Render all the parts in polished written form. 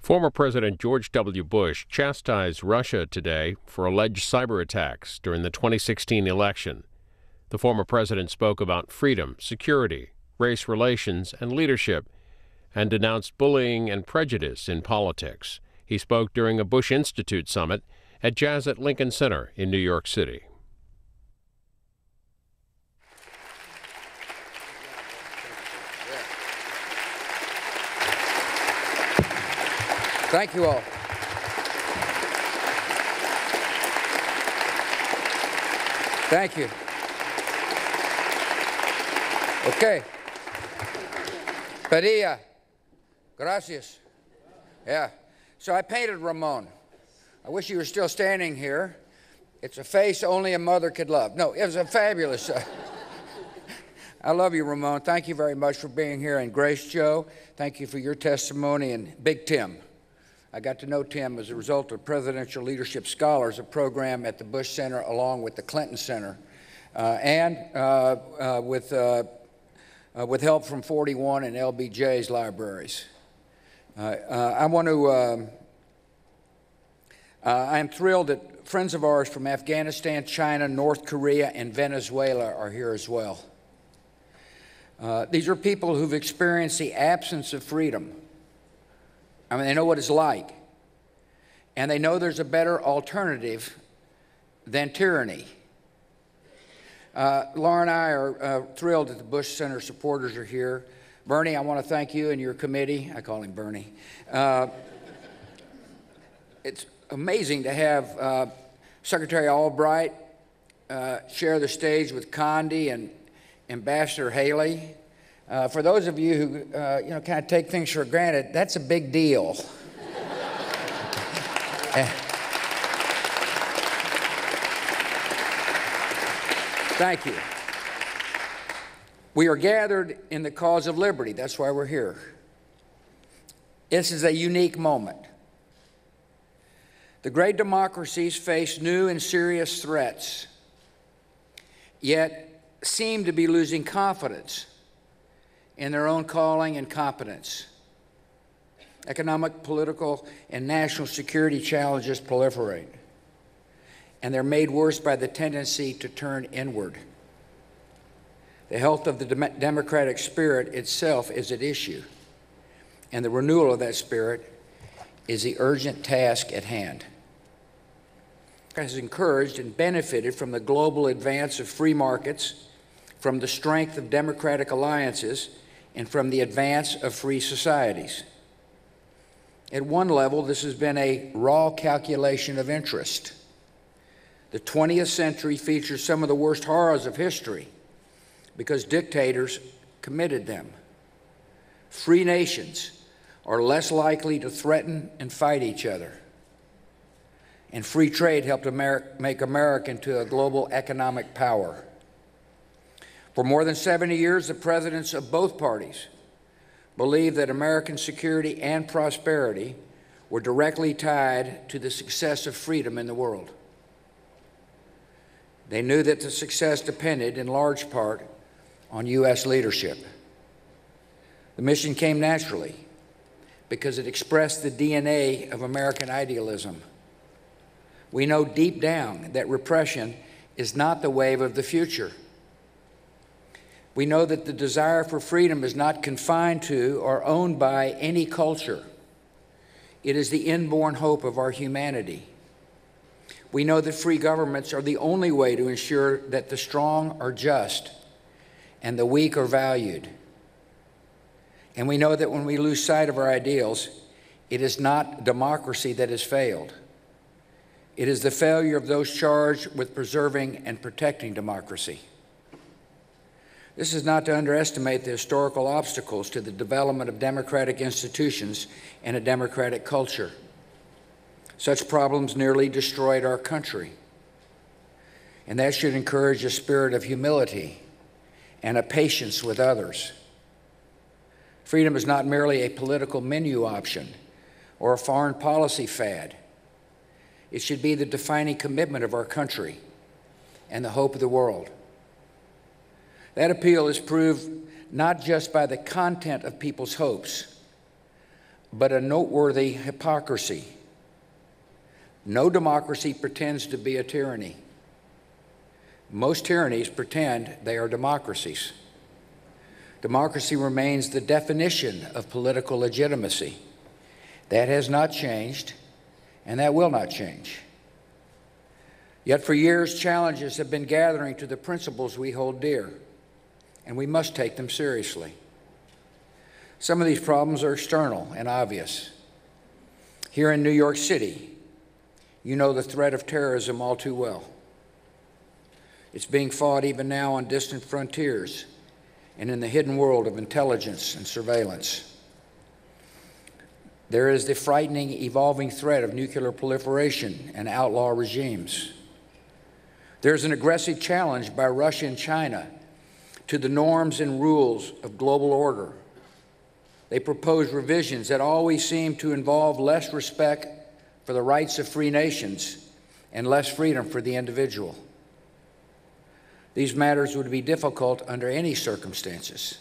Former President George W. Bush chastised Russia today for alleged cyberattacks during the 2016 election. The former president spoke about freedom, security, race relations, and leadership, and denounced bullying and prejudice in politics. He spoke during a Bush Institute summit at Jazz at Lincoln Center in New York City. Thank you all. Thank you. Okay. Padilla. Gracias. Yeah. So I painted Ramon. I wish you were still standing here. It's a face only a mother could love. No, it was a fabulous. I love you, Ramon. Thank you very much for being here. And Grace Joe, thank you for your testimony. And Big Tim. I got to know Tim as a result of Presidential Leadership Scholars, a program at the Bush Center along with the Clinton Center, and with help from 41 and LBJ's libraries. I am thrilled that friends of ours from Afghanistan, China, North Korea, and Venezuela are here as well. These are people who've experienced the absence of freedom. I mean, they know what it's like, and they know there's a better alternative than tyranny. Laura and I are thrilled that the Bush Center supporters are here. Bernie, I want to thank you and your committee. I call him Bernie. It's amazing to have Secretary Albright share the stage with Condi and Ambassador Haley. For those of you who kind of take things for granted, that's a big deal. Thank you. We are gathered in the cause of liberty. That's why we're here. This is a unique moment. The great democracies face new and serious threats, yet seem to be losing confidence in their own calling and competence. Economic, political, and national security challenges proliferate, and they're made worse by the tendency to turn inward. The health of the democratic spirit itself is at issue, and the renewal of that spirit is the urgent task at hand. Has encouraged and benefited from the global advance of free markets, from the strength of democratic alliances, and from the advance of free societies. At one level, this has been a raw calculation of interest. The 20th century features some of the worst horrors of history because dictators committed them. Free nations are less likely to threaten and fight each other. And free trade helped make America into a global economic power. For more than 70 years, the presidents of both parties believed that American security and prosperity were directly tied to the success of freedom in the world. They knew that the success depended in large part on U.S. leadership. The mission came naturally because it expressed the DNA of American idealism. We know deep down that repression is not the wave of the future. We know that the desire for freedom is not confined to or owned by any culture. It is the inborn hope of our humanity. We know that free governments are the only way to ensure that the strong are just and the weak are valued. And we know that when we lose sight of our ideals, it is not democracy that has failed. It is the failure of those charged with preserving and protecting democracy. This is not to underestimate the historical obstacles to the development of democratic institutions and a democratic culture. Such problems nearly destroyed our country, and that should encourage a spirit of humility and a patience with others. Freedom is not merely a political menu option or a foreign policy fad. It should be the defining commitment of our country and the hope of the world. That appeal is proved not just by the content of people's hopes, but a noteworthy hypocrisy. No democracy pretends to be a tyranny. Most tyrannies pretend they are democracies. Democracy remains the definition of political legitimacy. That has not changed, and that will not change. Yet for years, challenges have been gathering to the principles we hold dear, and we must take them seriously. Some of these problems are external and obvious. Here in New York City, you know the threat of terrorism all too well. It's being fought even now on distant frontiers and in the hidden world of intelligence and surveillance. There is the frightening, evolving threat of nuclear proliferation and outlaw regimes. There's an aggressive challenge by Russia and China to the norms and rules of global order. They propose revisions that always seem to involve less respect for the rights of free nations and less freedom for the individual. These matters would be difficult under any circumstances.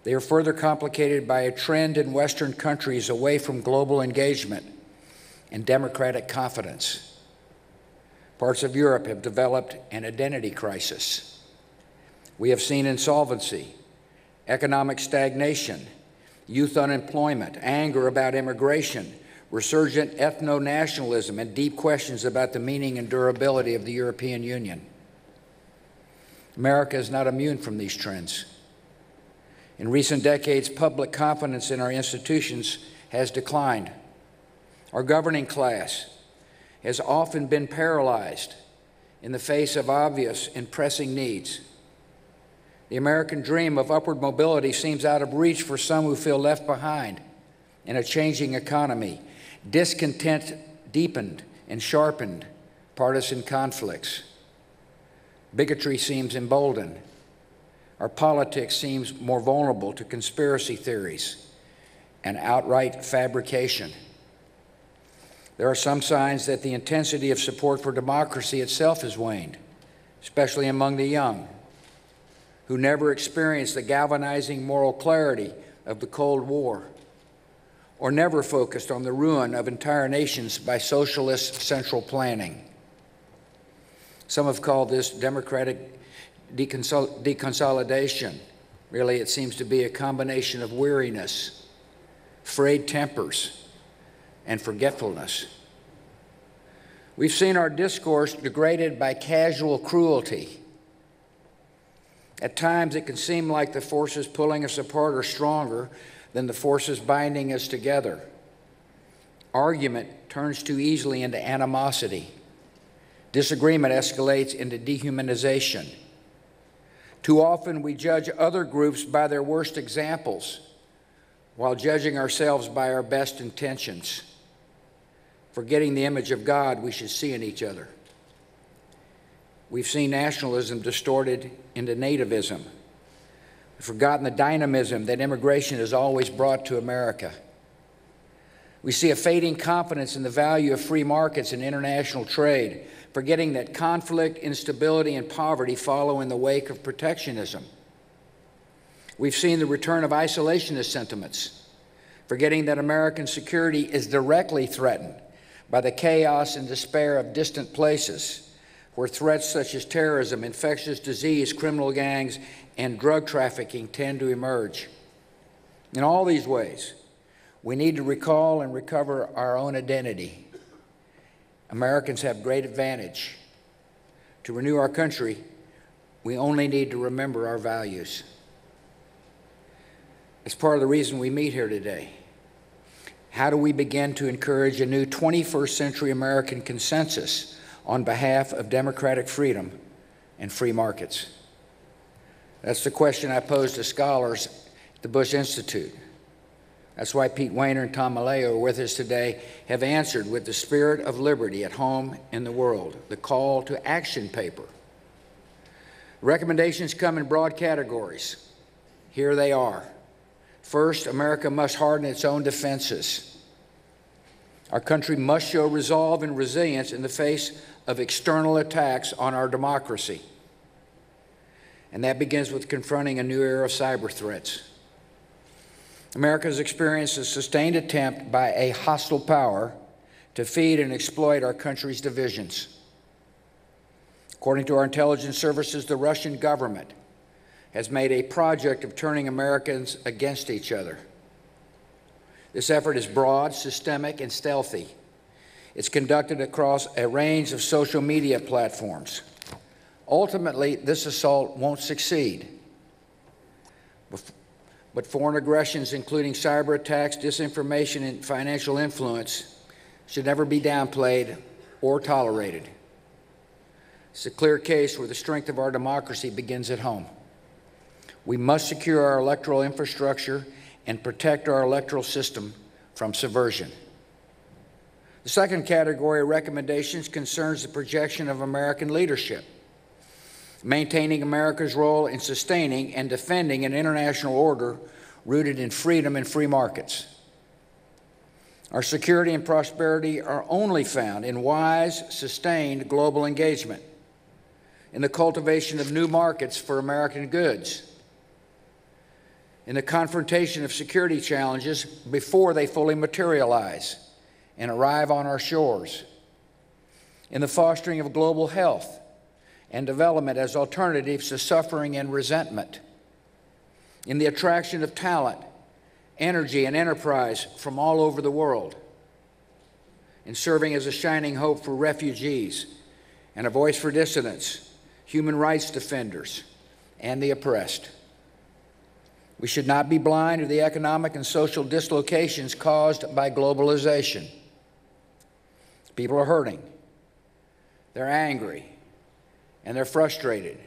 They are further complicated by a trend in Western countries away from global engagement and democratic confidence. Parts of Europe have developed an identity crisis. We have seen insolvency, economic stagnation, youth unemployment, anger about immigration, resurgent ethno-nationalism, and deep questions about the meaning and durability of the European Union. America is not immune from these trends. In recent decades, public confidence in our institutions has declined. Our governing class has often been paralyzed in the face of obvious and pressing needs. The American dream of upward mobility seems out of reach for some who feel left behind in a changing economy. Discontent deepened and sharpened partisan conflicts. Bigotry seems emboldened. Our politics seems more vulnerable to conspiracy theories and outright fabrication. There are some signs that the intensity of support for democracy itself has waned, especially among the young, who never experienced the galvanizing moral clarity of the Cold War, or never focused on the ruin of entire nations by socialist central planning. Some have called this democratic deconsolidation. Really, it seems to be a combination of weariness, frayed tempers, and forgetfulness. We've seen our discourse degraded by casual cruelty. At times, it can seem like the forces pulling us apart are stronger than the forces binding us together. Argument turns too easily into animosity. Disagreement escalates into dehumanization. Too often we judge other groups by their worst examples while judging ourselves by our best intentions, forgetting the image of God we should see in each other. We've seen nationalism distorted into nativism. We've forgotten the dynamism that immigration has always brought to America. We see a fading confidence in the value of free markets and international trade, forgetting that conflict, instability, and poverty follow in the wake of protectionism. We've seen the return of isolationist sentiments, forgetting that American security is directly threatened by the chaos and despair of distant places, where threats such as terrorism, infectious disease, criminal gangs, and drug trafficking tend to emerge. In all these ways, we need to recall and recover our own identity. Americans have great advantage. To renew our country, we only need to remember our values. It's part of the reason we meet here today. How do we begin to encourage a new 21st century American consensus on behalf of democratic freedom and free markets? That's the question I pose to scholars at the Bush Institute. That's why Pete Wehner and Tom Maleo are with us today, have answered with the spirit of liberty at home in the world, the call to action paper. Recommendations come in broad categories. Here they are. First, America must harden its own defenses. Our country must show resolve and resilience in the face of external attacks on our democracy. And that begins with confronting a new era of cyber threats. America has experienced a sustained attempt by a hostile power to feed and exploit our country's divisions. According to our intelligence services, the Russian government has made a project of turning Americans against each other. This effort is broad, systemic, and stealthy. It's conducted across a range of social media platforms. Ultimately, this assault won't succeed. But foreign aggressions, including cyberattacks, disinformation, and financial influence, should never be downplayed or tolerated. It's a clear case where the strength of our democracy begins at home. We must secure our electoral infrastructure and protect our electoral system from subversion. The second category of recommendations concerns the projection of American leadership, maintaining America's role in sustaining and defending an international order rooted in freedom and free markets. Our security and prosperity are only found in wise, sustained global engagement, in the cultivation of new markets for American goods, in the confrontation of security challenges before they fully materialize and arrive on our shores, in the fostering of global health and development as alternatives to suffering and resentment, in the attraction of talent, energy, and enterprise from all over the world, in serving as a shining hope for refugees and a voice for dissidents, human rights defenders, and the oppressed. We should not be blind to the economic and social dislocations caused by globalization. People are hurting, they're angry, and they're frustrated.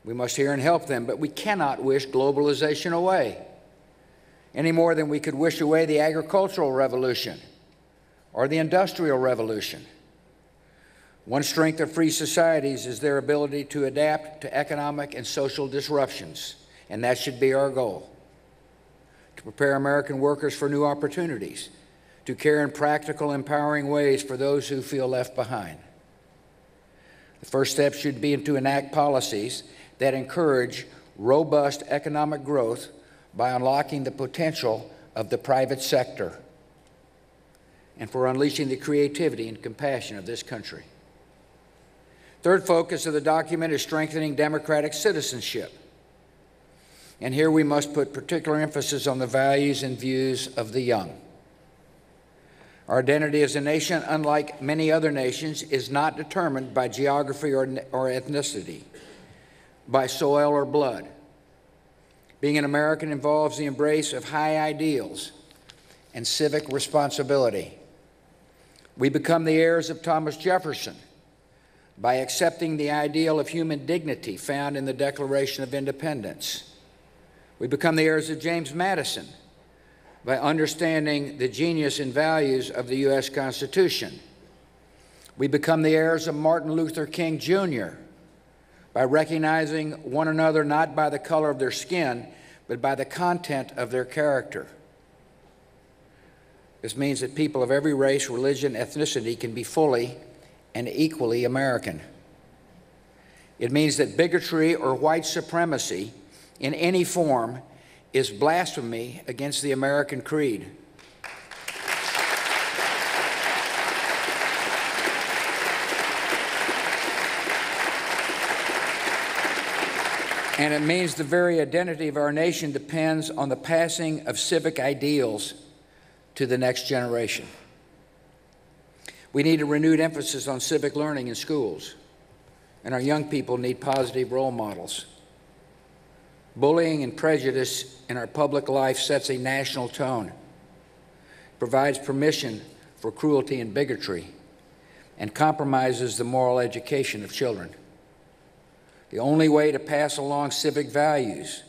We must hear and help them, but we cannot wish globalization away, any more than we could wish away the agricultural revolution or the industrial revolution. One strength of free societies is their ability to adapt to economic and social disruptions, and that should be our goal: to prepare American workers for new opportunities, to care in practical, empowering ways for those who feel left behind. The first step should be to enact policies that encourage robust economic growth by unlocking the potential of the private sector and for unleashing the creativity and compassion of this country. Third focus of the document is strengthening democratic citizenship. And here we must put particular emphasis on the values and views of the young. Our identity as a nation, unlike many other nations, is not determined by geography or ethnicity, by soil or blood. Being an American involves the embrace of high ideals and civic responsibility. We become the heirs of Thomas Jefferson by accepting the ideal of human dignity found in the Declaration of Independence. We become the heirs of James Madison by understanding the genius and values of the U.S. Constitution. We become the heirs of Martin Luther King, Jr. by recognizing one another not by the color of their skin, but by the content of their character. This means that people of every race, religion, ethnicity can be fully and equally American. It means that bigotry or white supremacy in any form is blasphemy against the American creed. And it means the very identity of our nation depends on the passing of civic ideals to the next generation. We need a renewed emphasis on civic learning in schools, and our young people need positive role models. Bullying and prejudice in our public life sets a national tone, provides permission for cruelty and bigotry, and compromises the moral education of children. The only way to pass along civic values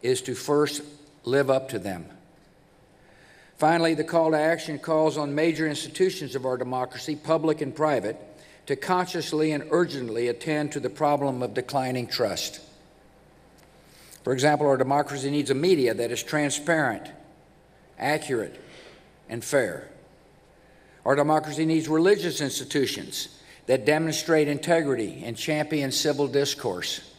is to first live up to them. Finally, the call to action calls on major institutions of our democracy, public and private, to consciously and urgently attend to the problem of declining trust. For example, our democracy needs a media that is transparent, accurate, and fair. Our democracy needs religious institutions that demonstrate integrity and champion civil discourse.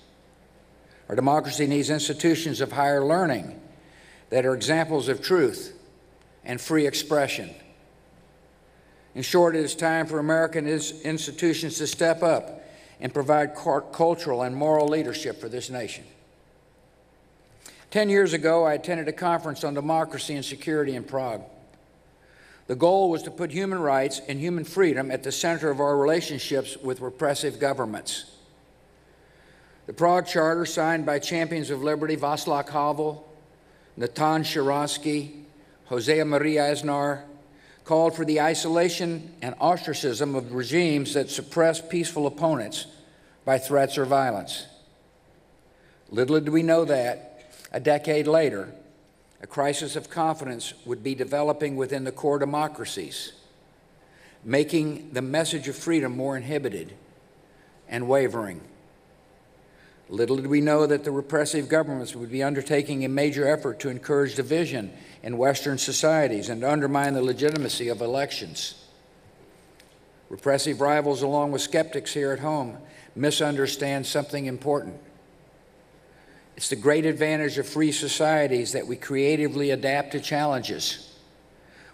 Our democracy needs institutions of higher learning that are examples of truth and free expression. In short, it is time for American institutions to step up and provide cultural and moral leadership for this nation. 10 years ago, I attended a conference on democracy and security in Prague. The goal was to put human rights and human freedom at the center of our relationships with repressive governments. The Prague Charter, signed by champions of liberty Václav Havel, Natan Sharansky, Jose Maria Aznar, called for the isolation and ostracism of regimes that suppress peaceful opponents by threats or violence. Little did we know that, a decade later, a crisis of confidence would be developing within the core democracies, making the message of freedom more inhibited and wavering. Little did we know that the repressive governments would be undertaking a major effort to encourage division in Western societies and undermine the legitimacy of elections. Repressive rivals, along with skeptics here at home, misunderstand something important. It's the great advantage of free societies that we creatively adapt to challenges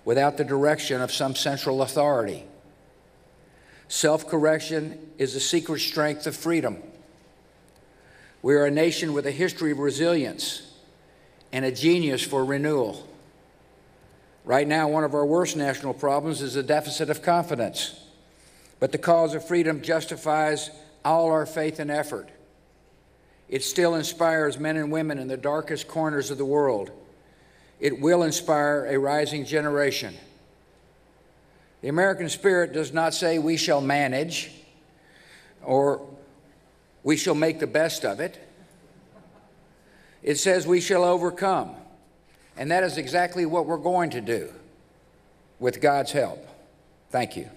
without the direction of some central authority. Self-correction is the secret strength of freedom. We are a nation with a history of resilience and a genius for renewal. Right now, one of our worst national problems is a deficit of confidence. But the cause of freedom justifies all our faith and effort. It still inspires men and women in the darkest corners of the world. It will inspire a rising generation. The American spirit does not say we shall manage or we shall make the best of it. It says we shall overcome. And that is exactly what we're going to do with God's help. Thank you.